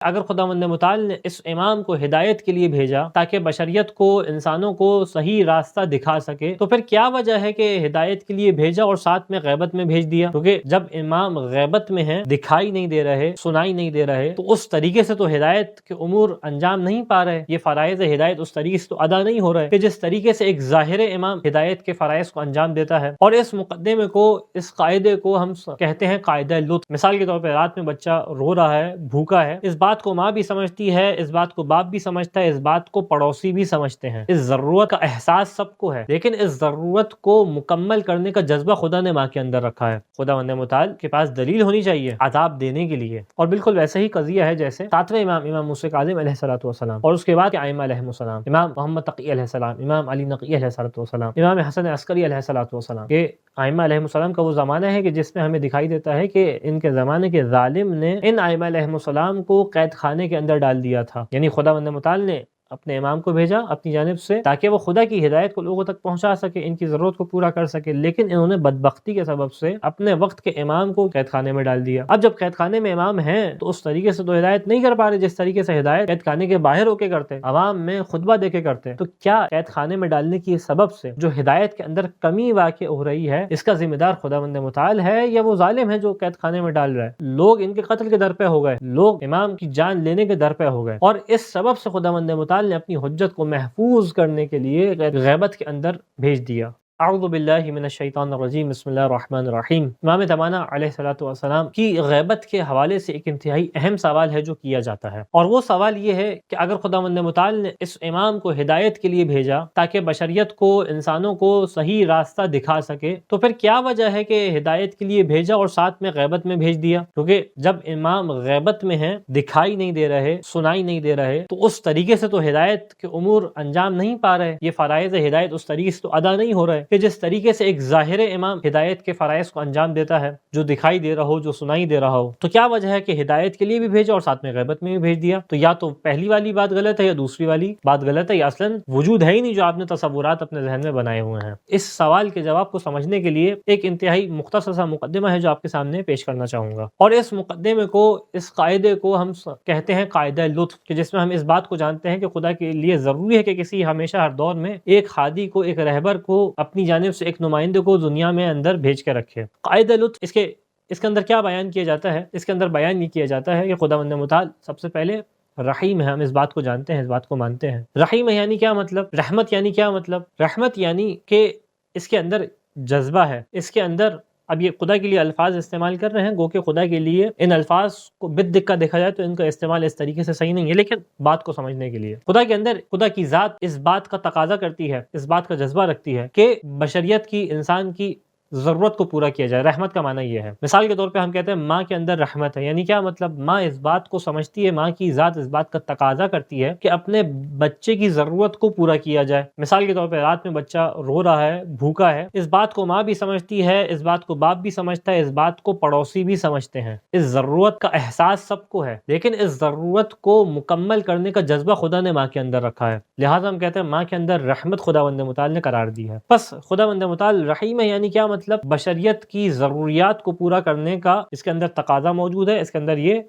اگر خداوند متعال نے اس امام کو ہدایت کے لیے بھیجا تاکہ بشریت کو، انسانوں کو صحیح راستہ دکھا سکے، تو پھر کیا وجہ ہے کہ ہدایت کے لیے بھیجا اور ساتھ میں غیبت میں بھیج دیا؟ کیونکہ جب امام غیبت میں ہیں، دکھائی نہیں دے رہے، سنائی نہیں دے رہے، تو اس طریقے سے تو ہدایت کے امور انجام نہیں پا رہے، یہ فرائض ہدایت اس طریقے سے تو ادا نہیں ہو رہے کہ جس طریقے سے ایک ظاہر امام ہدایت کے فرائض کو انجام دیتا ہے۔ اور اس مقدمے کو، اس قاعدے کو ہم کہتے ہیں قاعدہ لطف۔ مثال کے طور پہ رات میں بچہ رو رہا ہے، بھوکا ہے، اس بات کو ماں بھی سمجھتی ہے، اس بات کو باپ بھی سمجھتا ہے، اس بات کو پڑوسی بھی سمجھتے ہیں، اس ضرورت کا احساس سب کو ہے، لیکن اس ضرورت کو مکمل کرنے کا جذبہ خدا نے ماں کے اندر رکھا ہے۔ خداوند متعال کے پاس دلیل ہونی چاہیے عذاب دینے کے لیے۔ اور بالکل ویسا ہی قضیہ ہے جیسے ساتویں امام موسیٰ کاظم علیہ الصلوۃ والسلام، اور اس کے بعد کے ائمہ علیہ السلام، امام محمد تقی علیہ السلام، امام علی نقی علیہ الصلوۃ والسلام، امام حسن عسکری علیہ الصلوۃ والسلام، یہ ائمہ علیہ السلام کا وہ زمانہ ہے کہ جس میں ہمیں دکھائی دیتا ہے کہ ان کے زمانے کے ظالم نے ان ائمہ علیہ السلام کو قید خانے کے اندر ڈال دیا تھا۔ یعنی خداوند متعال نے اپنے امام کو بھیجا اپنی جانب سے تاکہ وہ خدا کی ہدایت کو لوگوں تک پہنچا سکے، ان کی ضرورت کو پورا کر سکے، لیکن انہوں نے بدبختی کے سبب سے اپنے وقت کے امام کو قید خانے میں ڈال دیا۔ اب جب قید خانے میں امام ہیں تو اس طریقے سے تو ہدایت نہیں کر پا رہے جس طریقے سے ہدایت قید خانے کے باہر ہو کے کرتے، عوام میں خطبہ دے کے کرتے، تو کیا قید خانے میں ڈالنے کی سبب سے جو ہدایت کے اندر کمی واقع ہو رہی ہے اس کا ذمہ دار خداوند متعال ہے یا وہ ظالم ہے جو قید خانے میں ڈال رہا ہے؟ لوگ ان کے قتل کے در پہ ہو گئے، لوگ امام کی جان لینے کے در پہ ہو گئے، اور اس سبب سے خداوند متعال نے اپنی حجت کو محفوظ کرنے کے لیے غیبت کے اندر بھیج دیا۔ اعوذ باللہ من الشیطان الرجیم، بسم اللہ الرحمن الرحیم۔ امام زمانہ علیہ الصلوۃ والسلام کی غیبت کے حوالے سے ایک انتہائی اہم سوال ہے جو کیا جاتا ہے، اور وہ سوال یہ ہے کہ اگر خداوند متعال نے اس امام کو ہدایت کے لیے بھیجا تاکہ بشریت کو، انسانوں کو صحیح راستہ دکھا سکے، تو پھر کیا وجہ ہے کہ ہدایت کے لیے بھیجا اور ساتھ میں غیبت میں بھیج دیا؟ کیونکہ جب امام غیبت میں ہیں، دکھائی نہیں دے رہے، سنائی نہیں دے رہے، تو اس طریقے سے تو ہدایت کے امور انجام نہیں پا رہے، یہ فرائض ہدایت اس طریقے سے تو ادا نہیں ہو رہے کہ جس طریقے سے ایک ظاہر امام ہدایت کے فرائض کو انجام دیتا ہے، جو دکھائی دے رہا ہو، جو سنائی دے رہا ہو۔ تو کیا وجہ ہے کہ ہدایت کے لیے بھی بھیجا اور ساتھ میں غیبت میں بھی بھیج دیا؟ تو یا تو پہلی والی بات غلط ہے یا دوسری والی بات غلط ہے، یا اصلاً وجود ہے ہی نہیں جو آپ نے تصورات اپنے ذہن میں بنائے ہوئے ہیں۔ اس سوال کے جواب کو سمجھنے کے لیے ایک انتہائی مختصر سا مقدمہ ہے جو آپ کے سامنے پیش کرنا چاہوں گا، اور اس مقدمے کو، اس قاعدے کو ہم کہتے ہیں قاعدہ لطف، کہ جس میں ہم اس بات کو جانتے ہیں کہ خدا کے لیے ضروری ہے کہ کسی ہمیشہ ہر دور میں ایک ہادی کو، ایک رہبر کو اپنی جانب سے ایک نمائندے کو دنیا میں اندر بھیج کے رکھے۔ قاعدہ لطف اس کے اندر کیا بیان کیا جاتا ہے؟ اس کے اندر بیان یہ کیا جاتا ہے کہ خداوند متعال سب سے پہلے رحیم ہے، ہم اس بات کو جانتے ہیں، اس بات کو مانتے ہیں۔ رحیم ہے یعنی کیا مطلب؟ رحمت یعنی کیا مطلب؟ رحمت یعنی کہ اس کے اندر جذبہ ہے، اس کے اندر، اب یہ خدا کے لیے الفاظ استعمال کر رہے ہیں، گو کہ خدا کے لیے ان الفاظ کو بالدقت دیکھا جائے تو ان کا استعمال اس طریقے سے صحیح نہیں ہے، لیکن بات کو سمجھنے کے لیے خدا کے اندر، خدا کی ذات اس بات کا تقاضا کرتی ہے، اس بات کا جذبہ رکھتی ہے کہ بشریت کی، انسان کی ضرورت کو پورا کیا جائے۔ رحمت کا معنی یہ ہے، مثال کے طور پہ ہم کہتے ہیں ماں کے اندر رحمت ہے، یعنی کیا مطلب؟ ماں اس بات کو سمجھتی ہے، ماں کی ذات اس بات کا تقاضا کرتی ہے کہ اپنے بچے کی ضرورت کو پورا کیا جائے۔ مثال کے طور پہ رات میں بچہ رو رہا ہے، بھوکا ہے، اس بات کو ماں بھی سمجھتی ہے، اس بات کو باپ بھی سمجھتا ہے، اس بات کو پڑوسی بھی سمجھتے ہیں، اس ضرورت کا احساس سب کو ہے، لیکن اس ضرورت کو مکمل کرنے کا جذبہ خدا نے ماں کے اندر رکھا ہے، لہٰذا ہم کہتے ہیں ماں کے اندر رحمت خداوند متعال نے قرار دی ہے۔ بس خداوند متعال رحیم ہے یعنی کیا مطلب؟ بشریت کی ضروریات کو پورا کرنے کا اس کے اندر تقاضا موجود ہے، اس کے اندر یہ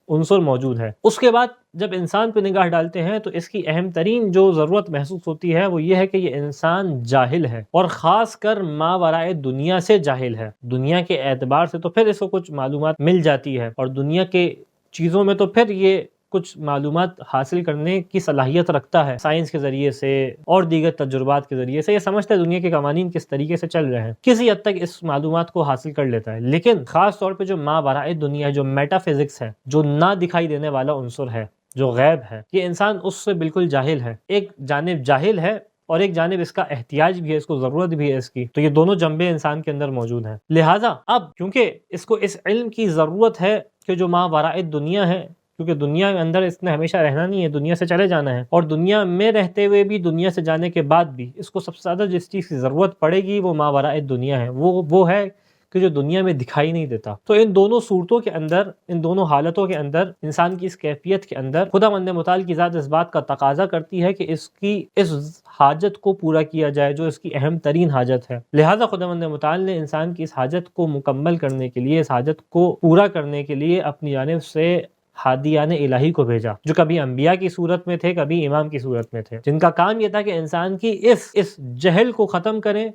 عنصر موجود ہے۔ اس کے بعد جب انسان پہ نگاہ ڈالتے ہیں تو اس کی اہم ترین جو ضرورت محسوس ہوتی ہے وہ یہ ہے کہ یہ انسان جاہل ہے، اور خاص کر ماورائے دنیا سے جاہل ہے۔ دنیا کے اعتبار سے تو پھر اس کو کچھ معلومات مل جاتی ہے، اور دنیا کے چیزوں میں تو پھر یہ کچھ معلومات حاصل کرنے کی صلاحیت رکھتا ہے، سائنس کے ذریعے سے اور دیگر تجربات کے ذریعے سے یہ سمجھتا ہے دنیا کے قوانین کس طریقے سے چل رہے ہیں، کسی حد تک اس معلومات کو حاصل کر لیتا ہے۔ لیکن خاص طور پہ جو ماورائے دنیا ہے، جو میٹا فزکس ہے، جو نہ دکھائی دینے والا عنصر ہے، جو غیب ہے، یہ انسان اس سے بالکل جاہل ہے۔ ایک جانب جاہل ہے اور ایک جانب اس کا احتیاج بھی ہے، اس کو ضرورت بھی ہے اس کی، تو یہ دونوں جنبے انسان کے اندر موجود ہیں۔ لہٰذا اب کیونکہ اس کو اس علم کی ضرورت ہے کہ جو ماورائے دنیا ہے، کیونکہ دنیا کے اندر اس نے ہمیشہ رہنا نہیں ہے، دنیا سے چلے جانا ہے، اور دنیا میں رہتے ہوئے بھی، دنیا سے جانے کے بعد بھی اس کو سب سے زیادہ جس چیز کی ضرورت پڑے گی وہ ماورائے دنیا ہے، وہ ہے کہ جو دنیا میں دکھائی نہیں دیتا۔ تو ان دونوں صورتوں کے اندر، ان دونوں حالتوں کے اندر، انسان کی اس کیفیت کے اندر خداوند متعال کی ذات اس بات کا تقاضا کرتی ہے کہ اس کی اس حاجت کو پورا کیا جائے جو اس کی اہم ترین حاجت ہے۔ لہٰذا خداوند متعال نے انسان کی اس حاجت کو مکمل کرنے کے لیے، اس حاجت کو پورا کرنے کے لیے اپنی جانب سے ہادیان الہی کو بھیجا، جو کبھی انبیاء کی صورت میں تھے، کبھی امام کی صورت میں تھے، جن کا کام یہ تھا کہ انسان کی اس جہل کو ختم کریں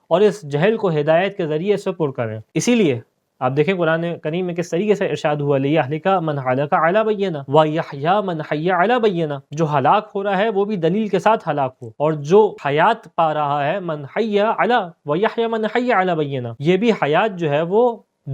اور اس جہل کو ہدایت کے ذریعے سے پر کریں۔ اسی لیے آپ دیکھیں قرآن کریم میں کس طریقے سے ارشاد ہوا لِيَهْلِكَ مَنْ هَلَكَ عَلَى بَيِّنَةٍ وَيَحْيَىٰ مَنْ حَيَّ عَلَى بَيِّنَةٍ، جو ہلاک ہو رہا ہے وہ بھی دلیل کے ساتھ ہلاک ہو، اور جو حیات پا رہا ہے مَنْ حَيَّ عَلَى وَيَحْيَىٰ مَنْ حَيَّ عَلَى بَيِّنَةٍ، یہ بھی حیات جو ہے وہ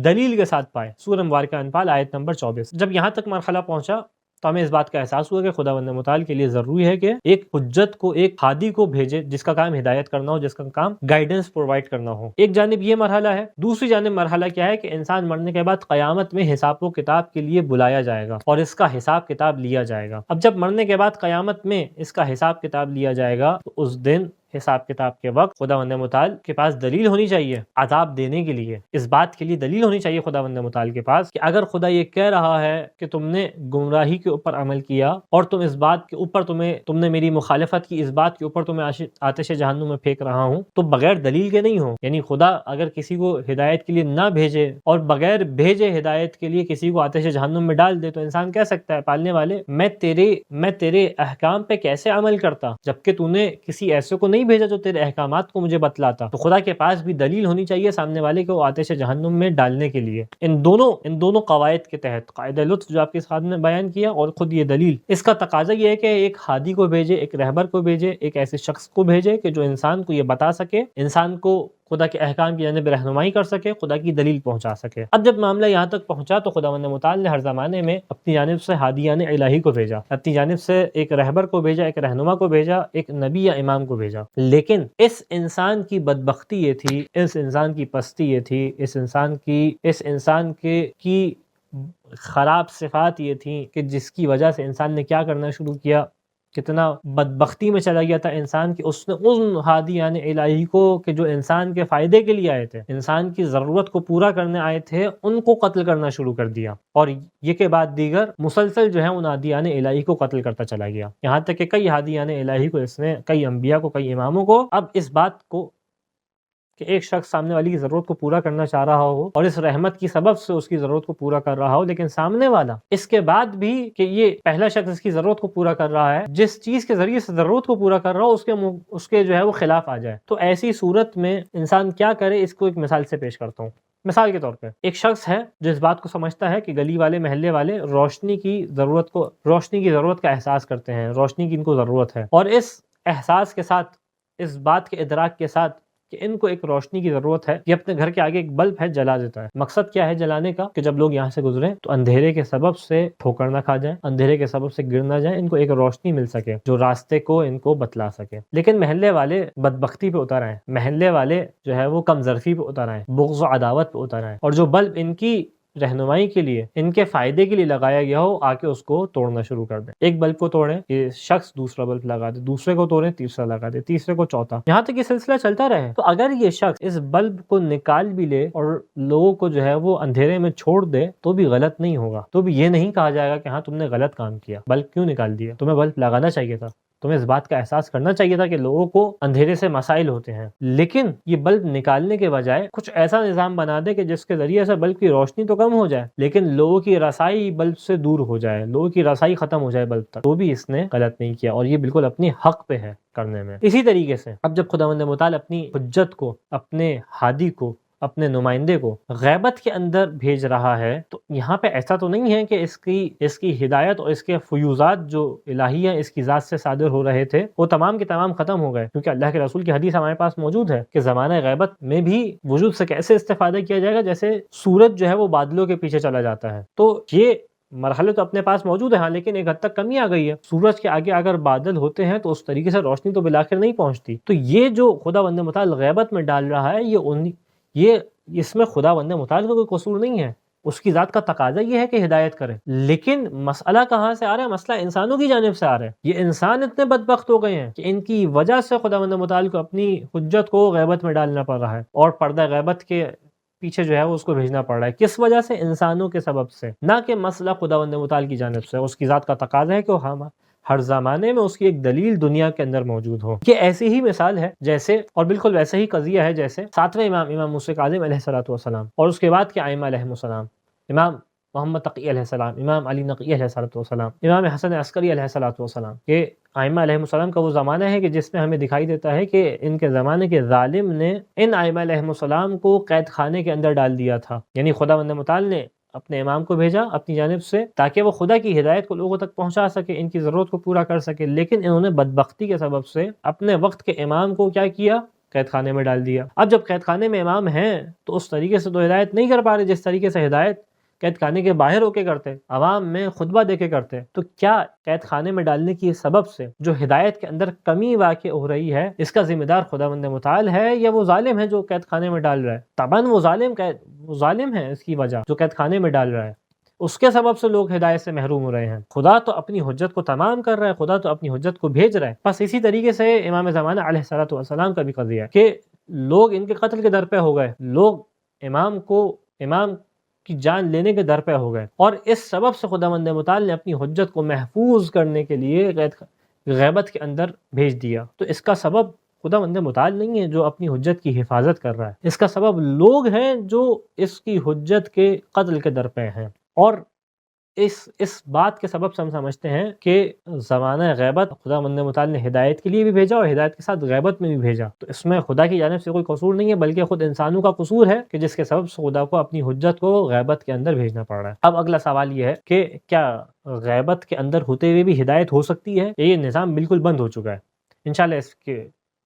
دلیل کے ساتھ پائے۔ سورہ مبارکہ انفال آیت نمبر 24۔ جب یہاں تک مرحلہ پہنچا تو ہمیں اس بات کا احساس ہوا کہ خداوند متعال کے لیے ضروری ہے کہ ایک حجت کو، ایک ہادی کو بھیجے جس کا کام ہدایت کرنا ہو، جس کا کام گائیڈنس پرووائڈ کرنا ہو۔ ایک جانب یہ مرحلہ ہے، دوسری جانب مرحلہ کیا ہے کہ انسان مرنے کے بعد قیامت میں حساب و کتاب کے لیے بلایا جائے گا اور اس کا حساب کتاب لیا جائے گا۔ اب جب مرنے کے بعد قیامت میں اس کا حساب کتاب لیا جائے گا تو اس دن حساب کتاب کے وقت خداوند متعال کے پاس دلیل ہونی چاہیے عذاب دینے کے لیے۔ اس بات کے لیے دلیل ہونی چاہیے خداوند متعال کے پاس کہ اگر خدا یہ کہہ رہا ہے کہ تم نے گمراہی کے اوپر عمل کیا اور تم اس بات کے اوپر تم نے میری مخالفت کی، اس بات کے اوپر تمہیں آتش جہنم میں پھینک رہا ہوں، تو بغیر دلیل کے نہیں ہو۔ یعنی خدا اگر کسی کو ہدایت کے لیے نہ بھیجے اور بغیر بھیجے ہدایت کے لیے کسی کو آتش جہنم میں ڈال دے تو انسان کہہ سکتا ہے پالنے والے میں تیرے احکام پہ کیسے عمل کرتا جبکہ تو نے کسی ایسے کو نہیں بھیجا جو تیرے احکامات کو مجھے بتلاتا۔ تو خدا کے پاس بھی دلیل ہونی چاہیے سامنے والے کو آتش جہنم میں ڈالنے کے لیے۔ ان دونوں قواعد کے تحت قاعدہ لطف جو آپ کے ساتھ نے بیان کیا اور خود یہ دلیل، اس کا تقاضا یہ ہے کہ ایک ہادی کو بھیجے، ایک رہبر کو بھیجے، ایک ایسے شخص کو بھیجے کہ جو انسان کو یہ بتا سکے، انسان کو خدا کے احکام کی جانب رہنمائی کر سکے، خدا کی دلیل پہنچا سکے۔ اب جب معاملہ یہاں تک پہنچا تو خداوند متعال نے ہر زمانے میں اپنی جانب سے ہادیان الہی کو بھیجا، اپنی جانب سے ایک رہبر کو بھیجا، ایک رہنما کو بھیجا، ایک نبی یا امام کو بھیجا۔ لیکن اس انسان کی بدبختی یہ تھی، اس انسان کی پستی یہ تھی، اس انسان کی خراب صفات یہ تھیں کہ جس کی وجہ سے انسان نے کیا کرنا شروع کیا، کتنا بدبختی میں چلا گیا تھا انسان کہ اس نے ان ہادیان الہی کو کہ جو انسان کے فائدے کے لیے آئے تھے، انسان کی ضرورت کو پورا کرنے آئے تھے، ان کو قتل کرنا شروع کر دیا، اور یہ کے بعد دیگر مسلسل جو ہے ان ہادیان الہی کو قتل کرتا چلا گیا، یہاں تک کہ کئی ہادیان الہی کو اس نے، کئی انبیاء کو، کئی اماموں کو، اب اس بات کو کہ ایک شخص سامنے والی کی ضرورت کو پورا کرنا چاہ رہا ہو اور اس رحمت کی سبب سے اس کی ضرورت کو پورا کر رہا ہو، لیکن سامنے والا اس کے بعد بھی کہ یہ پہلا شخص اس کی ضرورت کو پورا کر رہا ہے، جس چیز کے ذریعے سے ضرورت کو پورا کر رہا ہو اس کے جو ہے وہ خلاف آ جائے، تو ایسی صورت میں انسان کیا کرے، اس کو ایک مثال سے پیش کرتا ہوں۔ مثال کے طور پہ ایک شخص ہے جو اس بات کو سمجھتا ہے کہ گلی والے، محلے والے روشنی کی ضرورت کا احساس کرتے ہیں، روشنی کی ان کو ضرورت ہے، اور اس احساس کے ساتھ، اس بات کے ادراک کے ساتھ کہ ان کو ایک روشنی کی ضرورت ہے، یہ اپنے گھر کے آگے ایک بلب ہے جلا دیتا ہے۔ مقصد کیا ہے جلانے کا؟ کہ جب لوگ یہاں سے گزریں تو اندھیرے کے سبب سے ٹھوکر نہ کھا جائیں، اندھیرے کے سبب سے گر نہ جائیں، ان کو ایک روشنی مل سکے جو راستے کو ان کو بتلا سکے۔ لیکن محلے والے بدبختی پہ اتر آئیں، محلے والے جو ہے وہ کم ظرفی پہ اتر آئیں، بغض و عداوت پہ اتر آئیں، اور جو بلب ان کی رہنمائی کے لیے، ان کے فائدے کے لیے لگایا گیا ہو، آ کے اس کو توڑنا شروع کر دیں۔ ایک بلب کو توڑیں، یہ شخص دوسرا بلب لگا دے، دوسرے کو توڑیں، تیسرا لگا دے، تیسرے کو چوتھا، یہاں تک یہ سلسلہ چلتا رہے۔ تو اگر یہ شخص اس بلب کو نکال بھی لے اور لوگوں کو جو ہے وہ اندھیرے میں چھوڑ دے تو بھی غلط نہیں ہوگا، تو بھی یہ نہیں کہا جائے گا کہ ہاں تم نے غلط کام کیا، بلب کیوں نکال دیا، تمہیں بلب لگانا چاہیے تھا، تمہیں اس بات کا احساس کرنا چاہیے تھا کہ لوگوں کو اندھیرے سے مسائل ہوتے ہیں، لیکن یہ بلب نکالنے کے بجائے کچھ ایسا نظام بنا دے کہ جس کے ذریعے سے بلب کی روشنی تو کم ہو جائے لیکن لوگوں کی رسائی بلب سے دور ہو جائے، لوگوں کی رسائی ختم ہو جائے بلب تک، تو بھی اس نے غلط نہیں کیا، اور یہ بالکل اپنی حق پہ ہے کرنے میں۔ اسی طریقے سے اب جب خداوند متعال اپنی حجت کو، اپنے ہادی کو، اپنے نمائندے کو غیبت کے اندر بھیج رہا ہے، تو یہاں پہ ایسا تو نہیں ہے کہ اس کی ہدایت اور اس کے فیوزات جو الہی ہیں اس کی ذات سے صادر ہو رہے تھے وہ تمام کے تمام ختم ہو گئے، کیونکہ اللہ کے رسول کی حدیث ہمارے پاس موجود ہے کہ زمانہ غیبت میں بھی وجود سے کیسے استفادہ کیا جائے گا، جیسے سورج جو ہے وہ بادلوں کے پیچھے چلا جاتا ہے، تو یہ مرحلے تو اپنے پاس موجود ہے، ہاں، لیکن ایک حد تک کمی آ گئی ہے۔ سورج کے آگے اگر بادل ہوتے ہیں تو اس طریقے سے روشنی تو بالآخر نہیں پہنچتی، تو یہ جو خداوند متعال غیبت میں ڈال رہا ہے یہ اس میں خداوند متعال کا کوئی قصور نہیں ہے، اس کی ذات کا تقاضا یہ ہے کہ ہدایت کرے، لیکن مسئلہ کہاں سے آ رہا ہے؟ مسئلہ انسانوں کی جانب سے آ رہا ہے۔ یہ انسان اتنے بدبخت ہو گئے ہیں کہ ان کی وجہ سے خداوند متعال کو اپنی حجت کو غیبت میں ڈالنا پڑ رہا ہے، اور پردہ غیبت کے پیچھے جو ہے وہ اس کو بھیجنا پڑ رہا ہے۔ کس وجہ سے؟ انسانوں کے سبب سے، نہ کہ مسئلہ خداوند متعال کی جانب سے۔ اس کی ذات کا تقاضا ہے کہ وہ ہر زمانے میں اس کی ایک دلیل دنیا کے اندر موجود ہو۔ یہ ایسی ہی مثال ہے جیسے، اور بالکل ویسے ہی قضیہ ہے جیسے 7ویں امام موسیٰ کاظم علیہ السلام اور اس کے بعد کے ائمہ علیہم السلام، امام محمد تقی علیہ السلام، امام علی نقی علیہ السلام، امام حسن عسکری علیہ السلام، کہ ائمہ علیہ السلام کا وہ زمانہ ہے کہ جس میں ہمیں دکھائی دیتا ہے کہ ان کے زمانے کے ظالم نے ان ائمہ علیہ السلام کو قید خانے کے اندر ڈال دیا تھا. یعنی خداوند متعال نے اپنے امام کو بھیجا اپنی جانب سے تاکہ وہ خدا کی ہدایت کو لوگوں تک پہنچا سکے، ان کی ضرورت کو پورا کر سکے، لیکن انہوں نے بدبختی کے سبب سے اپنے وقت کے امام کو کیا کیا؟ قید خانے میں ڈال دیا. اب جب قید خانے میں امام ہیں تو اس طریقے سے تو ہدایت نہیں کر پا رہے جس طریقے سے ہدایت قید خانے کے باہر ہو کے کرتے، عوام میں خطبہ دے کے کرتے. تو کیا قید خانے میں ڈالنے کی سبب سے جو ہدایت کے اندر کمی واقع ہو رہی ہے اس کا ذمہ دار خداوند متعال ہے یا وہ ظالم ہے جو قید خانے میں ڈال رہا ہے؟ طبعاً وہ ظالم ہے اس کی وجہ جو قید خانے میں ڈال رہا ہے، اس کے سبب سے لوگ ہدایت سے محروم ہو رہے ہیں. خدا تو اپنی حجت کو تمام کر رہا ہے، خدا تو اپنی حجت کو بھیج رہا ہے. بس اسی طریقے سے امام زمانہ علیہ السلام کا بھی قضیہ ہے کہ لوگ ان کے قتل کے در پہ ہو گئے، لوگ امام کی جان لینے کے در پہ ہو گئے، اور اس سبب سے خداوند متعال نے اپنی حجت کو محفوظ کرنے کے لیے غیبت کے اندر بھیج دیا. تو اس کا سبب خداوند متعال نہیں ہے جو اپنی حجت کی حفاظت کر رہا ہے، اس کا سبب لوگ ہیں جو اس کی حجت کے قتل کے در پہ ہیں. اور اس بات کے سبب سے ہم سمجھتے ہیں کہ زمانہ غیبت خداوند متعال نے ہدایت کے لیے بھی بھیجا اور ہدایت کے ساتھ غیبت میں بھی بھیجا. تو اس میں خدا کی جانب سے کوئی قصور نہیں ہے بلکہ خود انسانوں کا قصور ہے کہ جس کے سبب سے خدا کو اپنی حجت کو غیبت کے اندر بھیجنا پڑ رہا ہے. اب اگلا سوال یہ ہے کہ کیا غیبت کے اندر ہوتے ہوئے بھی ہدایت ہو سکتی ہے؟ یہ نظام بالکل بند ہو چکا ہے. انشاءاللہ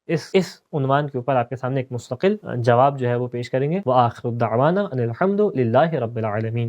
اس عنوان کے اوپر آپ کے سامنے ایک مستقل جواب جو ہے وہ پیش کریں گے. وآخر الدعوانا ان الحمد للہ رب العالمین.